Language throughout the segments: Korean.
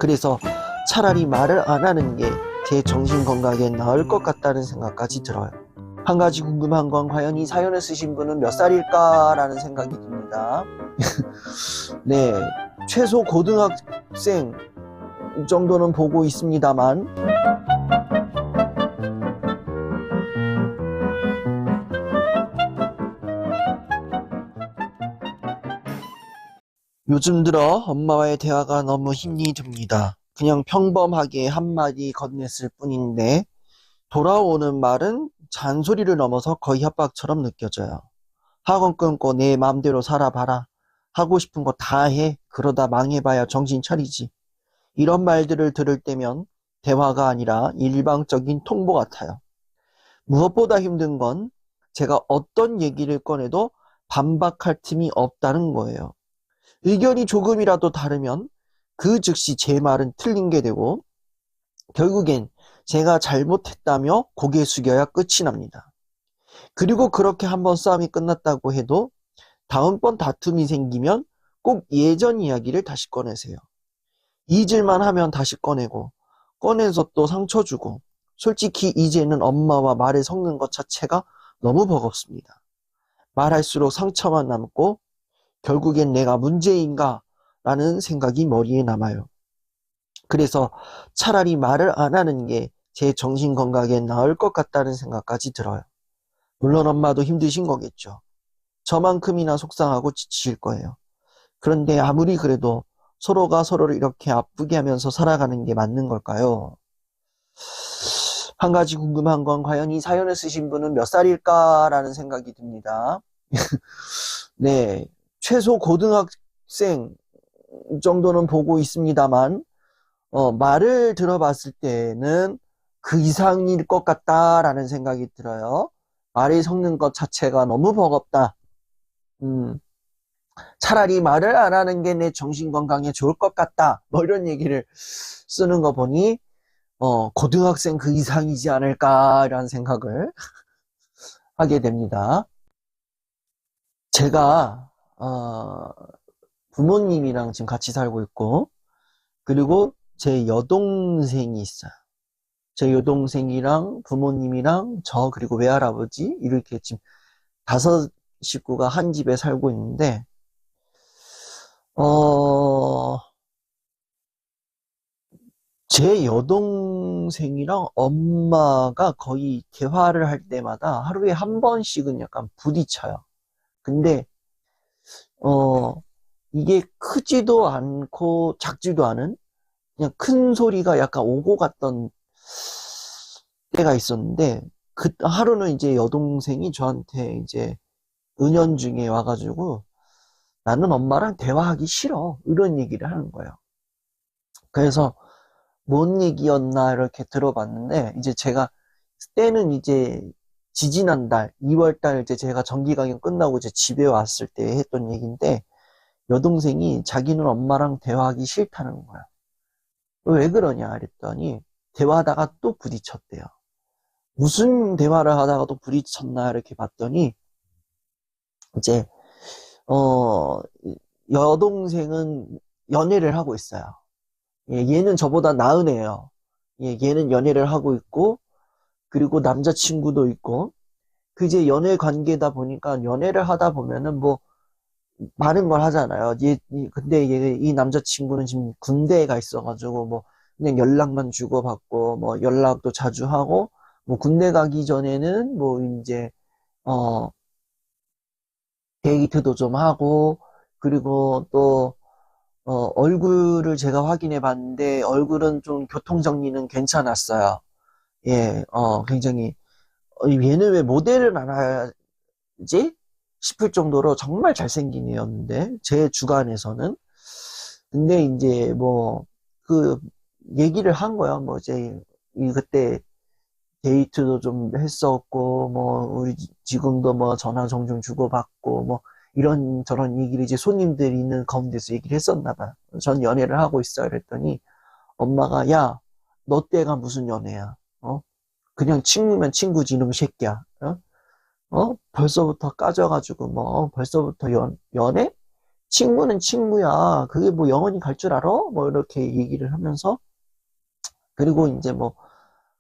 그래서 차라리 말을 안 하는 게 제 정신 건강에 나을 것 같다는 생각까지 들어요. 한 가지 궁금한 건 과연 이 사연을 쓰신 분은 몇 살일까라는 생각이 듭니다. 네, 최소 고등학생 정도는 보고 있습니다만 요즘 들어 엄마와의 대화가 너무 힘이 듭니다. 그냥 평범하게 한마디 건넸을 뿐인데 돌아오는 말은 잔소리를 넘어서 거의 협박처럼 느껴져요. 학원 끊고 내 마음대로 살아봐라. 하고 싶은 거 다 해. 그러다 망해봐야 정신 차리지. 이런 말들을 들을 때면 대화가 아니라 일방적인 통보 같아요. 무엇보다 힘든 건 제가 어떤 얘기를 꺼내도 반박할 틈이 없다는 거예요. 의견이 조금이라도 다르면 그 즉시 제 말은 틀린 게 되고 결국엔 제가 잘못했다며 고개 숙여야 끝이 납니다. 그리고 그렇게 한번 싸움이 끝났다고 해도 다음번 다툼이 생기면 꼭 예전 이야기를 다시 꺼내세요. 잊을만 하면 다시 꺼내고 꺼내서 또 상처 주고 솔직히 이제는 엄마와 말을 섞는 것 자체가 너무 버겁습니다. 말할수록 상처만 남고 결국엔 내가 문제인가 라는 생각이 머리에 남아요. 그래서 차라리 말을 안 하는 게 제 정신 건강에 나을 것 같다는 생각까지 들어요. 물론 엄마도 힘드신 거겠죠. 저만큼이나 속상하고 지칠 거예요. 그런데 아무리 그래도 서로가 서로를 이렇게 아프게 하면서 살아가는 게 맞는 걸까요? 한 가지 궁금한 건 과연 이 사연을 쓰신 분은 몇 살일까라는 생각이 듭니다. 네, 최소 고등학생 정도는 보고 있습니다만 말을 들어봤을 때는 그 이상일 것 같다라는 생각이 들어요. 말을 섞는 것 자체가 너무 버겁다. 차라리 말을 안 하는 게 내 정신 건강에 좋을 것 같다. 뭐 이런 얘기를 쓰는 거 보니 고등학생 그 이상이지 않을까라는 생각을 하게 됩니다. 제가 부모님이랑 지금 같이 살고 있고 그리고 제 여동생이 있어요. 제 여동생이랑 부모님이랑 저 그리고 외할아버지 이렇게 지금 5식구가 한 집에 살고 있는데 제 여동생이랑 엄마가 거의 대화를 할 때마다 하루에 한 번씩은 약간 부딪혀요. 근데 이게 크지도 않고 작지도 않은 그냥 큰 소리가 약간 오고 갔던 때가 있었는데 그 하루는 이제 여동생이 저한테 이제 은연중에 와가지고 나는 엄마랑 대화하기 싫어 이런 얘기를 하는 거예요. 그래서 뭔 얘기였나 이렇게 들어봤는데 이제 제가 때는 이제 지지난달 2월달 이제 제가 정기강연 끝나고 이제 집에 왔을 때 했던 얘기인데 여동생이 자기는 엄마랑 대화하기 싫다는 거야. 왜 그러냐 그랬더니 대화하다가 또 부딪혔대요. 무슨 대화를 하다가 또 부딪혔나 이렇게 봤더니 이제 여동생은 연애를 하고 있어요. 예, 얘는 저보다 나은 애예요. 예, 얘는 연애를 하고 있고 그리고 남자친구도 있고 그 이제 연애 관계다 보니까 연애를 하다 보면은 뭐 많은 걸 하잖아요. 근데 이 남자친구는 지금 군대에 가 있어가지고 뭐 그냥 연락만 주고받고 뭐 연락도 자주 하고 뭐 군대 가기 전에는 뭐 이제 어 데이트도 좀 하고 그리고 또 얼굴을 제가 확인해 봤는데 얼굴은 좀 교통정리는 괜찮았어요. 예, 굉장히 얘는 왜 모델을 안 하지? 싶을 정도로 정말 잘생긴 애였는데 제 주관에서는 근데 이제 뭐 그 얘기를 한 거야. 뭐 이제 그때 데이트도 좀 했었고 뭐 우리 지금도 뭐 전화 종종 주고받고 뭐 이런 저런 얘기를 이제 손님들이 있는 가운데서 얘기를 했었나 봐. 전 연애를 하고 있어 그랬더니 엄마가 야, 너 때가 무슨 연애야? 그냥 친구면 친구지 이놈 새끼야. 벌써부터 까져가지고 뭐 벌써부터 연애? 친구는 친구야. 그게 뭐 영원히 갈 줄 알아? 뭐 이렇게 얘기를 하면서, 그리고 이제 뭐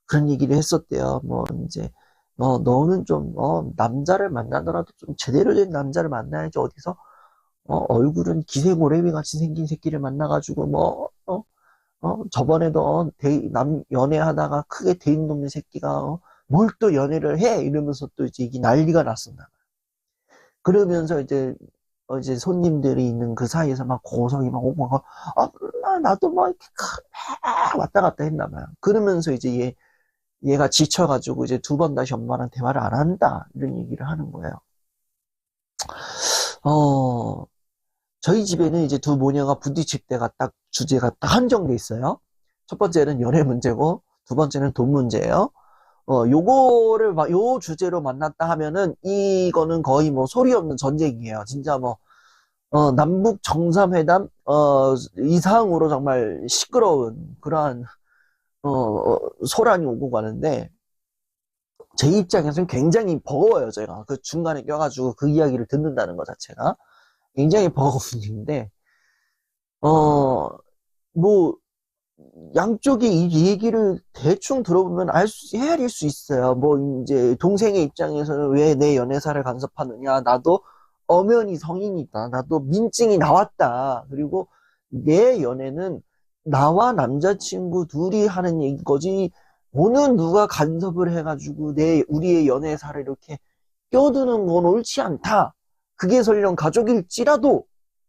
그런 얘기를 했었대요. 뭐 이제 너는 좀 남자를 만나더라도 좀 제대로 된 남자를 만나야지. 어디서 얼굴은 기생오래미 같이 생긴 새끼를 만나가지고 저번에도 연애하다가 크게 대인 돕는 새끼가 뭘 또 연애를 해 이러면서 또 이제 이게 난리가 났었나. 그러면서 이제 손님들이 있는 그 사이에서 막 고성이 막 오고 막 나도 뭐 이렇게 막 왔다 갔다 했나 봐요. 그러면서 이제 얘가 지쳐가지고 이제 두 번 다시 엄마랑 대화를 안 한다 이런 얘기를 하는 거예요. 어 저희 집에는 이제 두 모녀가 부딪힐 때가 딱 주제가 딱 한정돼 있어요. 첫 번째는 연애 문제고 두 번째는 돈 문제예요. 요 주제로 만났다 하면은 이거는 거의 뭐 소리 없는 전쟁이에요. 진짜 뭐 남북 정상회담 이상으로 정말 시끄러운 그러한 소란이 오고 가는데 제 입장에서는 굉장히 버거워요. 제가 그 중간에 껴가지고 그 이야기를 듣는다는 것 자체가 굉장히 버거운 일인데 어 뭐 양쪽이 이 얘기를 대충 들어보면 헤아릴 수 있어요. 뭐 이제 동생의 입장에서는 왜 내 연애사를 간섭하느냐. 나도 엄연히 성인이다. 나도 민증이 나왔다. 그리고 내 연애는 나와 남자친구 둘이 하는 얘기거지. 어느 누가 간섭을 해가지고 우리의 연애사를 이렇게 껴드는 건 옳지 않다. 그게 설령 가족일지라도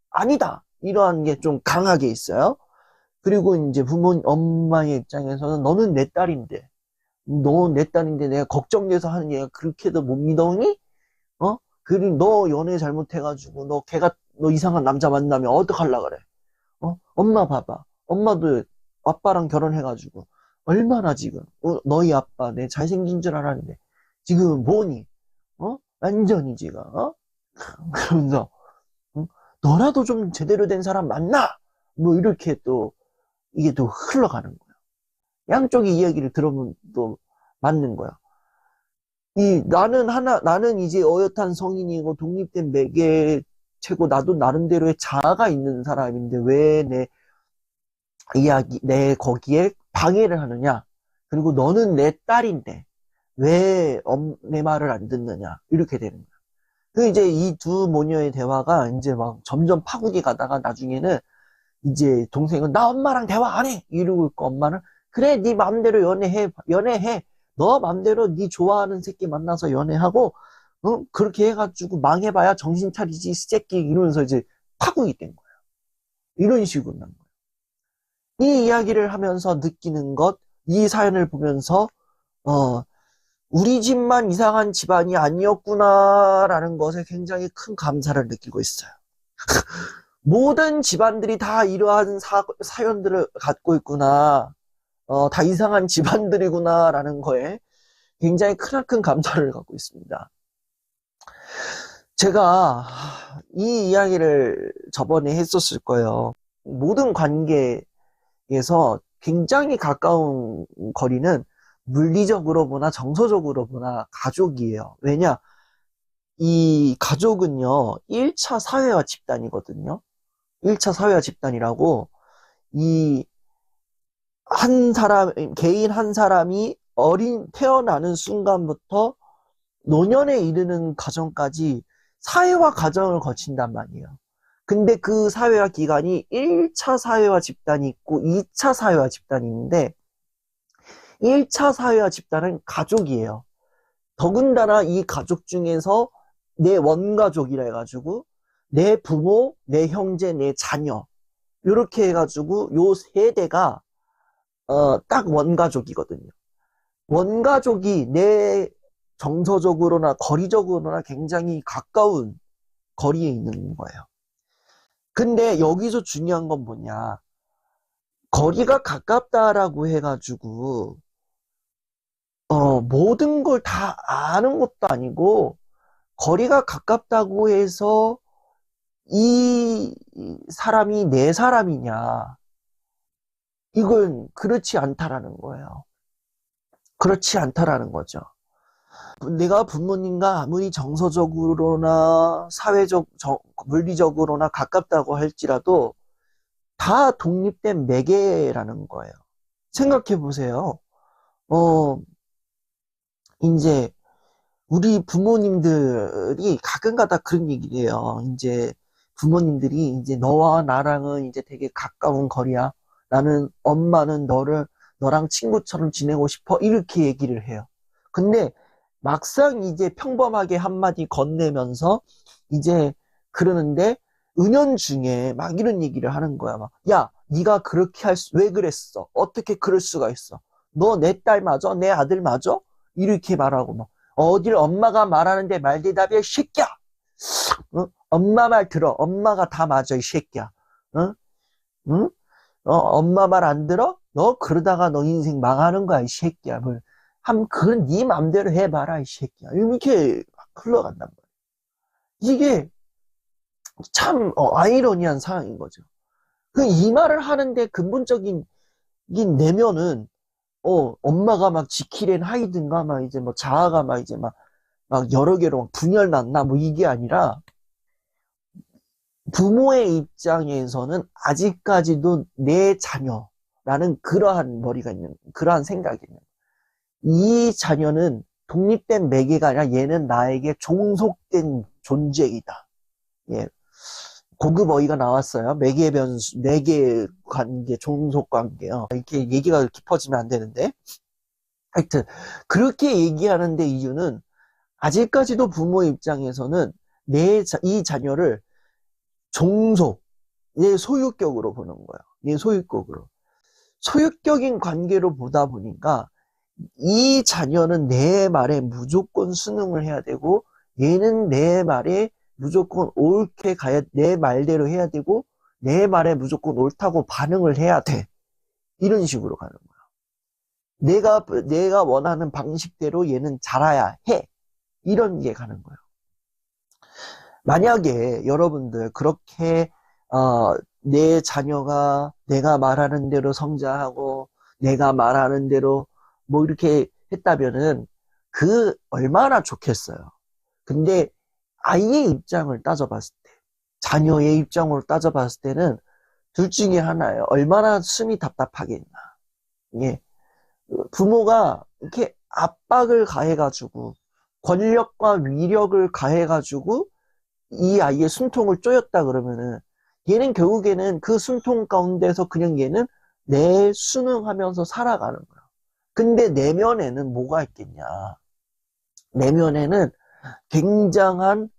아니다. 이러한 게 좀 강하게 있어요. 그리고 이제 엄마의 입장에서는 너는 내 딸인데, 너 내 딸인데 내가 걱정돼서 하는 얘가 그렇게도 못 믿어니? 그리고 너 연애 잘못해가지고 너 이상한 남자 만나면 어떡할라 그래? 엄마 봐봐. 엄마도 아빠랑 결혼해가지고 얼마나 지금 너희 아빠 내 잘생긴 줄 알았는데 지금 뭐니? 완전히 지금 그러면서 너라도 좀 제대로 된 사람 만나! 뭐 이렇게 또 이게 또 흘러가는 거야. 양쪽의 이야기를 들으면 또 맞는 거야. 나는 이제 어엿한 성인이고 독립된 매개체고 나도 나름대로의 자아가 있는 사람인데 왜 내 거기에 방해를 하느냐. 그리고 너는 내 딸인데 왜 내 말을 안 듣느냐. 이렇게 되는 거야. 그 이제 이 두 모녀의 대화가 이제 막 점점 파고디 가다가 나중에는 이제 동생은 나 엄마랑 대화 안 해! 이러고 있고 엄마는 그래 네 맘대로 연애해 너 맘대로 네 좋아하는 새끼 만나서 연애하고 그렇게 해가지고 망해봐야 정신 차리지 이 새끼 이러면서 이제 파국이 된 거야. 이런 식으로 난 거야. 이 이야기를 하면서 느끼는 이 사연을 보면서 우리 집만 이상한 집안이 아니었구나라는 것에 굉장히 큰 감사를 느끼고 있어요. 모든 집안들이 다 이러한 사연들을 갖고 있구나. 다 이상한 집안들이구나라는 거에 굉장히 크나큰 감사를 갖고 있습니다. 제가 이 이야기를 저번에 했었을 거예요. 모든 관계에서 굉장히 가까운 거리는 물리적으로 보나 정서적으로 보나 가족이에요. 왜냐? 이 가족은요, 1차 사회화 집단이거든요. 1차 사회화 집단이라고 이 개인 한 사람이 태어나는 순간부터 노년에 이르는 과정까지 사회화 과정을 거친단 말이에요. 근데 그 사회화 기간이 1차 사회화 집단이 있고 2차 사회화 집단이 있는데 1차 사회화 집단은 가족이에요. 더군다나 이 가족 중에서 내 원가족이라 해가지고 내 부모, 내 형제, 내 자녀 이렇게 해가지고 요 세대가 딱 원가족이거든요. 원가족이 내 정서적으로나 거리적으로나 굉장히 가까운 거리에 있는 거예요. 근데 여기서 중요한 건 뭐냐. 거리가 가깝다라고 해가지고, 모든 걸 다 아는 것도 아니고, 거리가 가깝다고 해서 이 사람이 내 사람이냐. 이건 그렇지 않다라는 거예요. 그렇지 않다라는 거죠. 내가 부모님과 아무리 정서적으로나 물리적으로나 가깝다고 할지라도 다 독립된 매개라는 거예요. 생각해 보세요. 어, 이제 우리 부모님들이 가끔가다 그런 얘기를 해요. 이제 부모님들이 이제 너와 나랑은 이제 되게 가까운 거리야. 나는 엄마는 너랑 친구처럼 지내고 싶어. 이렇게 얘기를 해요. 근데 막상 이제 평범하게 한마디 건네면서 이제 그러는데 은연중에 막 이런 얘기를 하는 거야. 막, 야, 네가 그렇게 왜 그랬어? 어떻게 그럴 수가 있어? 너 내 딸 맞아? 내 아들 맞아? 이렇게 말하고 막. 어딜 엄마가 말하는데 말대답이야, 이 새끼야! 어? 엄마 말 들어. 엄마가 다 맞아, 이 새끼야. 어? 응? 엄마 말 안 들어? 너 그러다가 너 인생 망하는 거야, 이 새끼야. 그건 네 맘대로 해봐라, 이 새끼야. 이렇게 흘러간단 말이야. 이게 참, 아이러니한 상황인 거죠. 이 말을 하는데 근본적인 이 내면은, 엄마가 막 지킬앤 하이든가, 막 이제 뭐 자아가 막 이제 막 여러 개로 막 분열났나, 뭐 이게 아니라, 부모의 입장에서는 아직까지도 내 자녀라는 그러한 머리가 그러한 생각이 있는. 이 자녀는 독립된 매개가 아니라 얘는 나에게 종속된 존재이다. 예. 고급 어휘가 나왔어요. 매개 관계, 종속 관계요. 이렇게 얘기가 깊어지면 안 되는데. 하여튼, 그렇게 얘기하는데 이유는 아직까지도 부모 입장에서는 이 자녀를 종속, 얘 소유격으로 보는 거예요. 얘 소유격으로. 소유격인 관계로 보다 보니까 이 자녀는 내 말에 무조건 순응을 해야 되고 얘는 내 말에 무조건 옳게 내 말대로 해야 되고 내 말에 무조건 옳다고 반응을 해야 돼. 이런 식으로 가는 거야. 내가 원하는 방식대로 얘는 자라야 해. 이런 게 가는 거예요. 만약에 여러분들 그렇게 내 자녀가 내가 말하는 대로 성장하고 내가 말하는 대로 뭐 이렇게 했다면은 얼마나 좋겠어요. 근데 아이의 입장을 따져봤을 때, 자녀의 입장으로 따져봤을 때는 둘 중에 하나예요. 얼마나 숨이 답답하겠나. 예. 부모가 이렇게 압박을 가해가지고 권력과 위력을 가해가지고 이 아이의 숨통을 쪼였다 그러면은 얘는 결국에는 그 숨통 가운데서 그냥 얘는 순응하면서 살아가는 거야. 근데 내면에는 뭐가 있겠냐. 내면에는 굉장한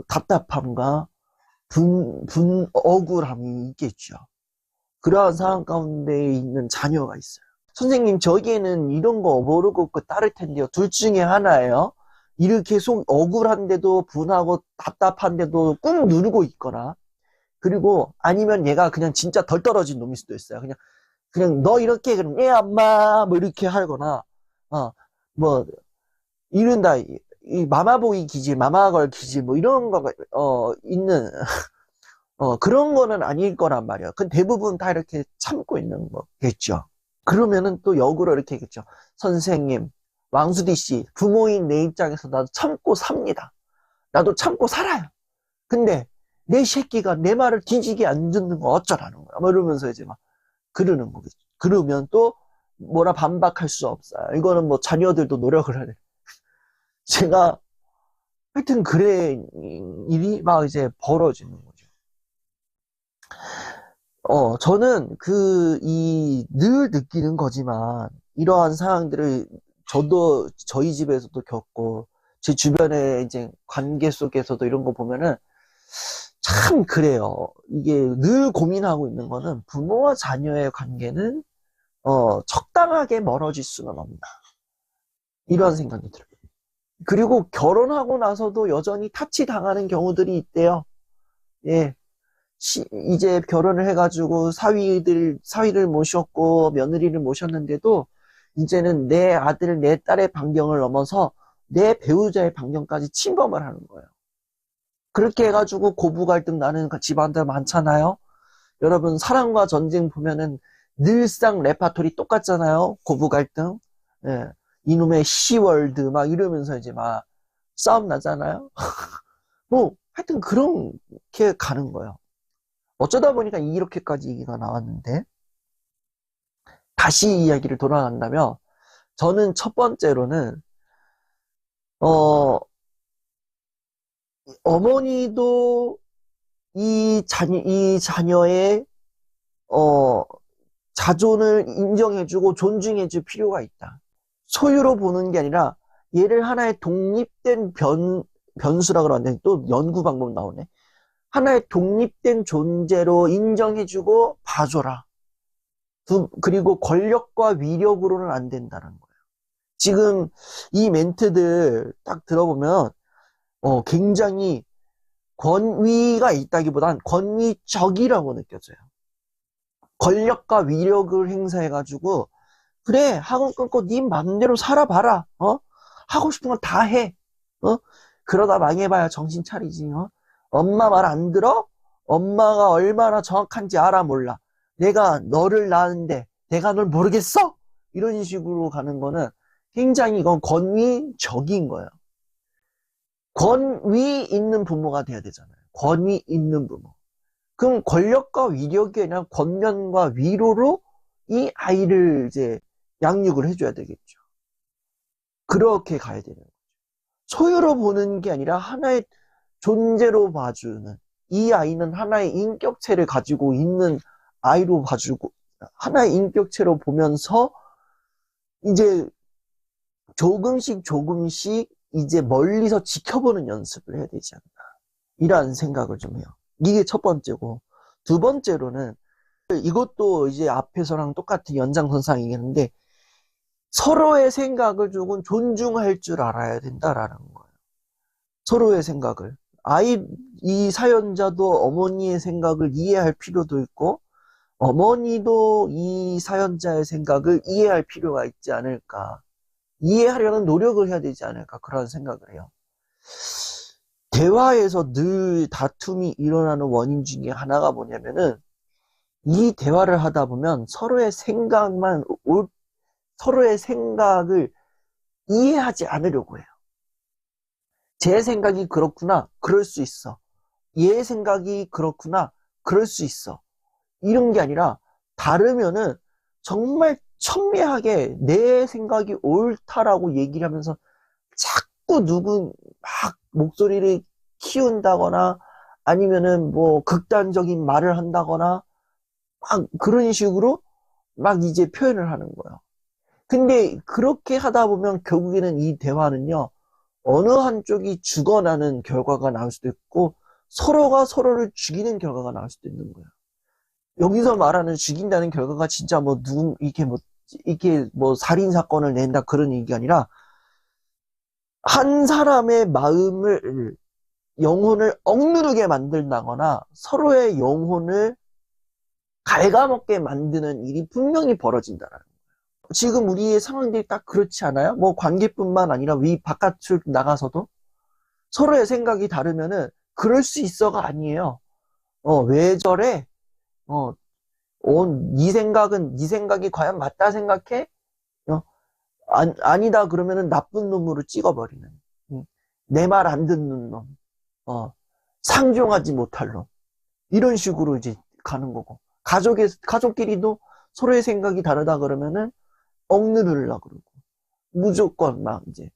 답답함과 억울함이 있겠죠. 그러한 상황 가운데 있는 자녀가 있어요. 선생님, 저기에는 이런 거 모르고 따를 텐데요. 둘 중에 하나예요. 이렇게 속 억울한데도 분하고 답답한데도 꾹 누르고 있거나, 그리고 아니면 얘가 그냥 진짜 덜 떨어진 놈일 수도 있어요. 그냥 너 이렇게 그럼 예 엄마 뭐 이렇게 하거나, 뭐 이른다 이 마마보이 기질, 마마걸 기질 뭐 이런 거가 있는 그런 거는 아닐 거란 말이에요. 그 대부분 다 이렇게 참고 있는 거겠죠. 그러면은 또 역으로 이렇게 했겠죠. 선생님, 왕수디 씨, 부모인 내 입장에서 나도 참고 삽니다. 나도 참고 살아요. 근데 내 새끼가 내 말을 뒤지게 안 듣는 거 어쩌라는 거야. 뭐 이러면서 이제 막 그러는 거겠죠. 그러면 또 뭐라 반박할 수 없어요. 이거는 뭐 자녀들도 노력을 해야 돼. 제가 하여튼 그래 일이 막 이제 벌어지는 거죠. 저는 늘 느끼는 거지만 이러한 상황들을 저도 저희 집에서도 겪고 제 주변에 이제 관계 속에서도 이런 거 보면은 참 그래요. 이게 늘 고민하고 있는 거는 부모와 자녀의 관계는 적당하게 멀어질 수는 없나. 이런 생각이 들어요. 그리고 결혼하고 나서도 여전히 타치당하는 경우들이 있대요. 예. 이제 결혼을 해가지고 사위를 모셨고 며느리를 모셨는데도 이제는 내 아들, 내 딸의 반경을 넘어서 내 배우자의 반경까지 침범을 하는 거예요. 그렇게 해가지고 고부 갈등 나는 집안들 많잖아요. 여러분 사랑과 전쟁 보면은 늘상 레파토리 똑같잖아요. 고부 갈등. 예. 이놈의 시월드 막 이러면서 이제 막 싸움 나잖아요. 뭐 하여튼 그렇게 가는 거예요. 어쩌다 보니까 이렇게까지 얘기가 나왔는데, 다시 이야기를 돌아간다면 저는 첫 번째로는 어 어머니도 이 자녀의 어 자존을 인정해주고 존중해줄 필요가 있다. 소유로 보는 게 아니라 얘를 하나의 독립된 변수라 그러는데 또 연구 방법 나오네. 하나의 독립된 존재로 인정해주고 봐줘라. 그리고 권력과 위력으로는 안 된다는 거예요. 지금 이 멘트들 딱 들어보면 굉장히 권위가 있다기보단 권위적이라고 느껴져요. 권력과 위력을 행사해가지고 그래 학원 끊고 네 맘대로 살아봐라. 하고 싶은 건 다 해. 그러다 망해봐야 정신 차리지. 엄마 말 안 들어? 엄마가 얼마나 정확한지 알아 몰라. 내가 너를 낳았는데 내가 널 모르겠어? 이런 식으로 가는 거는 굉장히 이건 권위적인 거예요. 권위 있는 부모가 돼야 되잖아요. 권위 있는 부모. 그럼 권력과 위력이 아니라 권면과 위로로 이 아이를 이제 양육을 해줘야 되겠죠. 그렇게 가야 되는 거죠. 소유로 보는 게 아니라 하나의 존재로 봐주는, 이 아이는 하나의 인격체를 가지고 있는 아이로 봐주고, 하나의 인격체로 보면서 이제 조금씩 조금씩 이제 멀리서 지켜보는 연습을 해야 되지 않나. 이런 생각을 좀 해요. 이게 첫 번째고, 두 번째로는 이것도 이제 앞에서랑 똑같은 연장선상이겠는데 서로의 생각을 조금 존중할 줄 알아야 된다라는 거예요. 서로의 생각을. 이 사연자도 어머니의 생각을 이해할 필요도 있고 어머니도 이 사연자의 생각을 이해할 필요가 있지 않을까. 이해하려는 노력을 해야 되지 않을까 그런 생각을 해요. 대화에서 늘 다툼이 일어나는 원인 중에 하나가 뭐냐면은 이 대화를 하다 보면 서로의 생각을 이해하지 않으려고 해요. 제 생각이 그렇구나, 그럴 수 있어. 얘 생각이 그렇구나, 그럴 수 있어. 이런 게 아니라 다르면은 정말 첨예하게 내 생각이 옳다라고 얘기를 하면서 자꾸 막 목소리를 키운다거나 아니면은 뭐 극단적인 말을 한다거나 막 그런 식으로 막 이제 표현을 하는 거예요. 근데 그렇게 하다 보면 결국에는 이 대화는요, 어느 한쪽이 죽어나는 결과가 나올 수도 있고, 서로가 서로를 죽이는 결과가 나올 수도 있는 거예요. 여기서 말하는 죽인다는 결과가 진짜 이렇게 뭐 살인사건을 낸다 그런 얘기가 아니라, 한 사람의 영혼을 억누르게 만든다거나, 서로의 영혼을 갉아먹게 만드는 일이 분명히 벌어진다는 거예요. 지금 우리의 상황들이 딱 그렇지 않아요? 뭐 관계뿐만 아니라 바깥을 나가서도 서로의 생각이 다르면은 그럴 수 있어가 아니에요. 왜 저래? 네 생각이 과연 맞다 생각해? 아니다 그러면은 나쁜 놈으로 찍어버리는. 내 말 안 듣는 놈. 상종하지 못할 놈. 이런 식으로 이제 가는 거고. 가족끼리도 서로의 생각이 다르다 그러면은 억누르려고 그러고. 무조건 막 이제,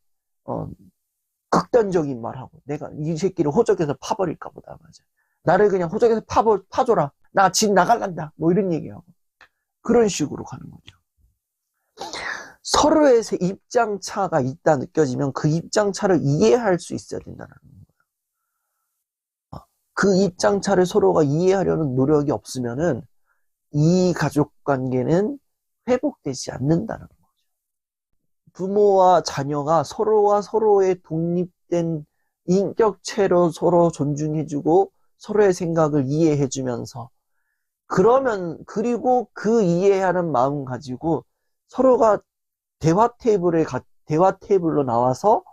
극단적인 말하고. 내가 이 새끼를 호적에서 파버릴까 보다. 맞아. 나를 그냥 호적에서 파줘라. 나 집 나갈란다. 뭐 이런 얘기하고. 그런 식으로 가는 거죠. 서로의 입장 차가 있다 느껴지면 그 입장 차를 이해할 수 있어야 된다는 거예요. 그 입장 차를 서로가 이해하려는 노력이 없으면은 이 가족 관계는 회복되지 않는다는 거죠. 부모와 자녀가 서로와 서로의 독립된 인격체로 서로 존중해주고 서로의 생각을 이해해주면서 그리고 그 이해하는 마음 가지고 서로가 대화 테이블로 나와서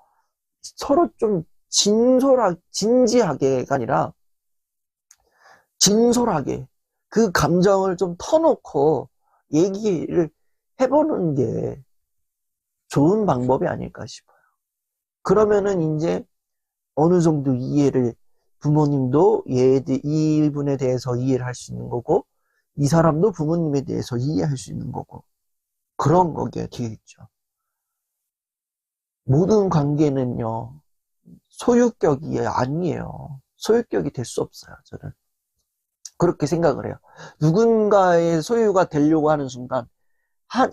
서로 좀 진지하게가 아니라 진솔하게 그 감정을 좀 터놓고 얘기를 해보는 게 좋은 방법이 아닐까 싶어요. 그러면은 이제 어느 정도 이해를, 부모님도 이분에 대해서 이해를 할 수 있는 거고, 이 사람도 부모님에 대해서 이해할 수 있는 거고, 그런 거게 되겠죠. 모든 관계는요, 소유격이 아니에요. 소유격이 될 수 없어요, 저는. 그렇게 생각을 해요. 누군가의 소유가 되려고 하는 순간,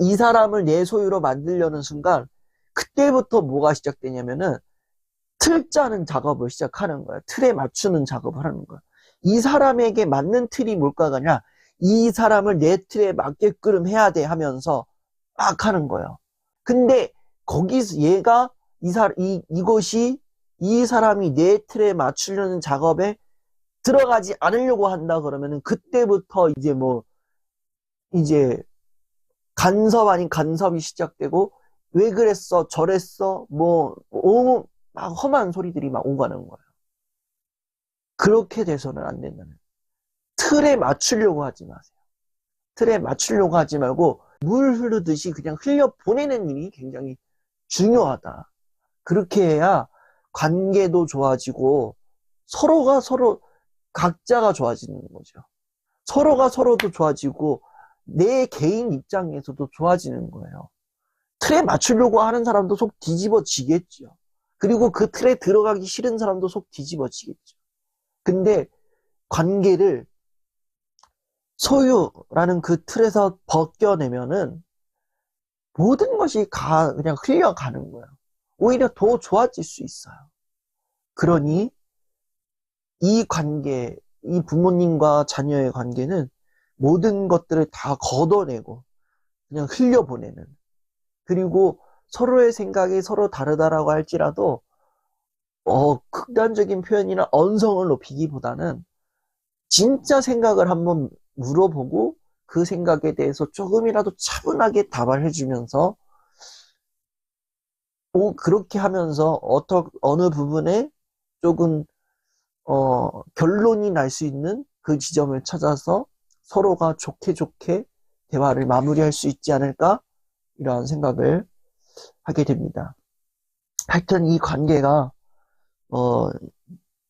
이 사람을 내 소유로 만들려는 순간, 그때부터 뭐가 시작되냐면은, 틀 짜는 작업을 시작하는 거예요. 틀에 맞추는 작업을 하는 거예요. 이 사람에게 맞는 틀이 뭘까냐? 이 사람을 내 틀에 맞게끔 해야 돼 하면서 막 하는 거예요. 근데 거기서 얘가 이것이 이 사람이 내 틀에 맞추려는 작업에 들어가지 않으려고 한다 그러면은 그때부터 이제 간섭 아닌 간섭이 시작되고, 왜 그랬어? 저랬어? 막 험한 소리들이 막 오가는 거예요. 그렇게 돼서는 안 된다는. 틀에 맞추려고 하지 마세요. 틀에 맞추려고 하지 말고 물 흐르듯이 그냥 흘려 보내는 일이 굉장히 중요하다. 그렇게 해야 관계도 좋아지고 서로가 서로 각자가 좋아지는 거죠. 서로가 서로도 좋아지고 내 개인 입장에서도 좋아지는 거예요. 틀에 맞추려고 하는 사람도 속 뒤집어지겠죠. 그리고 그 틀에 들어가기 싫은 사람도 속 뒤집어지겠죠. 근데 관계를 소유라는 그 틀에서 벗겨내면은 모든 것이 그냥 흘려가는 거예요. 오히려 더 좋아질 수 있어요. 그러니 이 관계, 이 부모님과 자녀의 관계는 모든 것들을 다 걷어내고 그냥 흘려보내는, 그리고 서로의 생각이 서로 다르다라고 할지라도 극단적인 표현이나 언성을 높이기보다는 진짜 생각을 한번 물어보고 그 생각에 대해서 조금이라도 차분하게 답을 해주면서, 그렇게 하면서 어느 부분에 조금 결론이 날 수 있는 그 지점을 찾아서 서로가 좋게 좋게 대화를 마무리할 수 있지 않을까, 이러한 생각을 하게 됩니다. 하여튼 이 관계가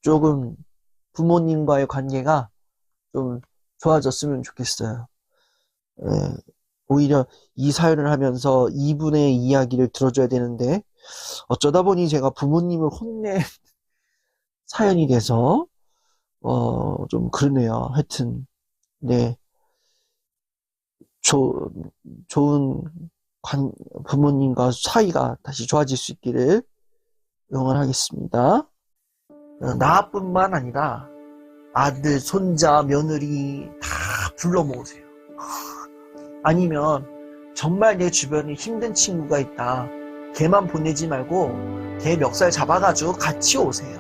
조금 부모님과의 관계가 좀 좋아졌으면 좋겠어요. 오히려 이 사연을 하면서 이분의 이야기를 들어줘야 되는데 어쩌다 보니 제가 부모님을 혼낸 사연이 돼서 좀 그러네요. 하여튼 네, 좋은 부모님과 사이가 다시 좋아질 수 있기를 응원하겠습니다. 나뿐만 아니라 아들, 손자, 며느리 다 불러 모으세요. 아니면 정말 내 주변에 힘든 친구가 있다, 걔만 보내지 말고 걔 멱살 잡아가지고 같이 오세요.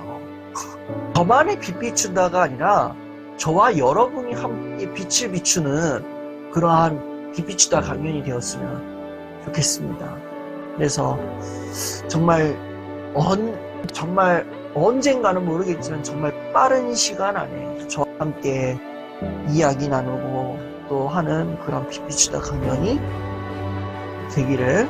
저만의 빛 비춘다가 아니라 저와 여러분이 함께 빛을 비추는 그러한 빛 비추다 강연이 되었으면 좋겠습니다. 그래서 정말 언젠가는 모르겠지만 정말 빠른 시간 안에 저와 함께 이야기 나누고 또 하는 그런 빛 비추다 강연이 되기를